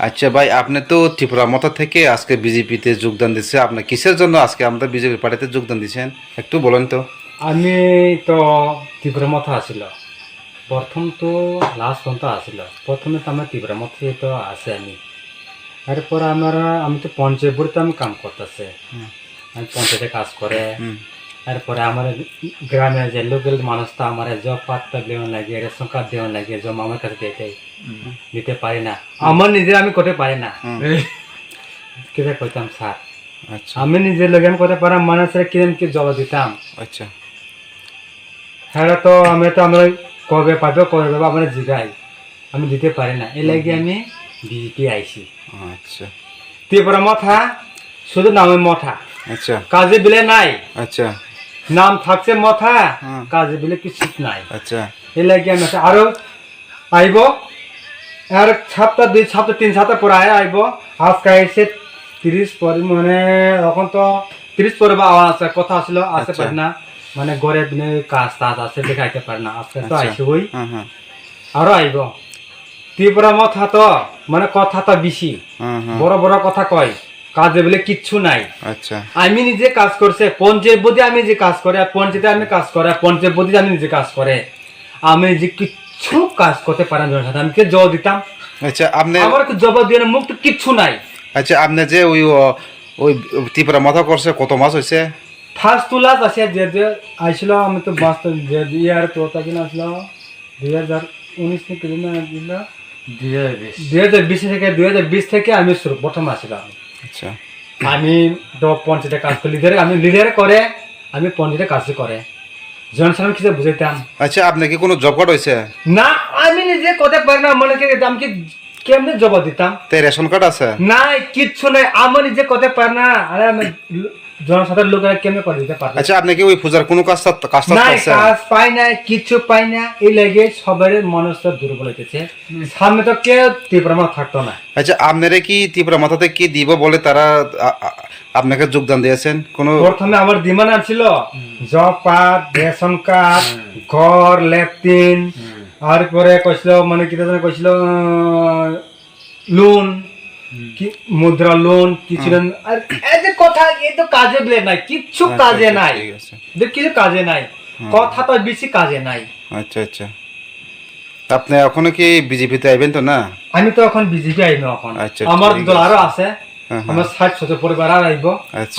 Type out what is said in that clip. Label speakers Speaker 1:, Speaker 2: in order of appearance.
Speaker 1: আচ্ছা ভাই, আপনি তো ত্রিপুরা মথা থেকে আজকে বিজেপিতে যোগদান দিচ্ছে। আপনি কিসের জন্য আজকে আমাদের বিজেপি পার্টিতে যোগদান দিচ্ছেন একটু বলেন তো।
Speaker 2: আমি তো তীব্র মত আসিল প্রথম তো লাস্ট পর্যন্ত আসিল প্রথমে তো আমার তীব্র মত তো আছে আমি এরপরে আমি তো পঞ্চায়েত আমি কাম করতেছে
Speaker 1: হুম।
Speaker 2: আমি পঞ্চায়েতে কাজ করে
Speaker 1: হুম।
Speaker 2: এরপরে আমার গ্রামে যে লোকাল মানুষ তো আমার জব পাত্তা দেওয়া লাগে রেশন কার্ড দেওয়া লাগে জব আমার কাছে দিতে পারি না আমার নিজে আমি করতে পারি না
Speaker 1: হুম।
Speaker 2: কেটে কইতাম স্যার
Speaker 1: আচ্ছা
Speaker 2: আমি নিজের লোক আমি করতে পারাম মানুষের কিরম কি জবাব দিতাম
Speaker 1: আচ্ছা
Speaker 2: হ্যাঁ তো আমরা কবে পাবে কবে পাবে আমরা জিগাই আমি দিতে পারি না এই লাগে আমি বিজেপি আইছি
Speaker 1: আচ্ছা
Speaker 2: ত্রিপুরা মথা শুধু নামে মথা
Speaker 1: আচ্ছা
Speaker 2: কাজে বিলে নাই
Speaker 1: আচ্ছা
Speaker 2: নাম থাকছে মথা
Speaker 1: হুম।
Speaker 2: কাজে বিলে কিছু নাই
Speaker 1: আচ্ছা
Speaker 2: এই লাগে আমি আরো আইব আর সপ্তাহ 2 সপ্তাহ 3 সপ্তাহ পরে আইব আজকে এসে 30 পরে মানে এখন তো 30 পরে বা আছে কথা আসলো আসতে
Speaker 1: আচ্ছা।
Speaker 2: পারে না মানে ঘরে দিনে কাজ টাজ আছে দেখাইতে পারে না আজকে তো
Speaker 1: আচ্ছা।
Speaker 2: আইসে ওই
Speaker 1: হ্যাঁ হ্যাঁ
Speaker 2: আরো আইব ত্রিপুরা মথা তো মানে কথা তো বেশি
Speaker 1: হ্যাঁ হ্যাঁ
Speaker 2: বড় বড় কথা কয় কাজে বলে কিচ্ছু নাই
Speaker 1: আচ্ছা
Speaker 2: আমি নিজে কাজ করছে পঞ্চায়েত বদি আমি যে কাজ করে পঞ্চায়েতে আমি কাজ করে পঞ্চায়েত বদি আমি নিজে কাজ করে আমি যে কিচ্ছু কাজ করতে পারেন জনের সাথে আমি কে জবাব দিতাম
Speaker 1: আচ্ছা আপনি
Speaker 2: আমার জবাব দিয়ে মুখ তো কিচ্ছু নাই
Speaker 1: আচ্ছা আপনি যে ওই ত্রিপুরা মথা করছে কত মাস হয়েছে?
Speaker 2: ফার্স্ট টু লাস্ট আছে যে আইছিল আমি তো বাস যে ইয়ার তো তখন আসলো 2019 থেকে দিন দিল 2020 থেকে 2020 থেকে আমি শুরু প্রথম আসছিলাম
Speaker 1: আচ্ছা
Speaker 2: আমি তো পঞ্চায়েতে কাজ করি লিডারে করে আমি পঞ্চায়েতে কাজ করে জনসাধারণ কিছু বুঝাইতাম
Speaker 1: আচ্ছা আপনি কি কোনো জব কার্ড হয়েছে?
Speaker 2: না আমি নিজে করতে পারি না মনে কি আমি কি কেমনে জবাব দিতাম
Speaker 1: তাই রেশন কার্ড আছে?
Speaker 2: নাই কিচ্ছু নাই আমি নিজে করতে পারি না আরে আমি জনসাধারণ লোকেরা কেমনে করে দিতে পারবে
Speaker 1: আচ্ছা আপনি কি ওই পূজার কোনো কাজ
Speaker 2: নাই
Speaker 1: আছে?
Speaker 2: কাজ পাই না কিচ্ছু পাই না এই লাগে সবার মনস্থ দুর্বল হইতেছে সামনে তো কেউ তীব্রমা থাকতো না
Speaker 1: আচ্ছা আপনারা কি ত্রিপুরা মাথাতে কি দিব বলে তারা আপনাকে যোগদান দিয়েছেন কোনো?
Speaker 2: প্রথমে আমার ডিমান্ড আছিল জব কার্ড রেশন কার্ড ঘর ল্যাট্রিন আর পরে কইছিল মানে কি জানি কইছিল লোন কি মুদ্রা লোন কিছু আর এই যে কথা এই তো কাজে বলে নাই কিচ্ছু কাজে নাই
Speaker 1: ঠিক আছে
Speaker 2: কিছু কাজে নাই কথা তো বেশি কাজে নাই
Speaker 1: আচ্ছা আচ্ছা আপনি এখনো কি বিজেপিতে আইবেন তো না?
Speaker 2: আমি তো এখন বিজেপি আইব এখন
Speaker 1: আচ্ছা,
Speaker 2: আমার
Speaker 1: ঠিক
Speaker 2: দল
Speaker 1: আছে।
Speaker 2: আরো আছে
Speaker 1: হ্যাঁ, হ্যাঁ।
Speaker 2: আমার 60 70 পরিবার আর আইব
Speaker 1: আচ্ছা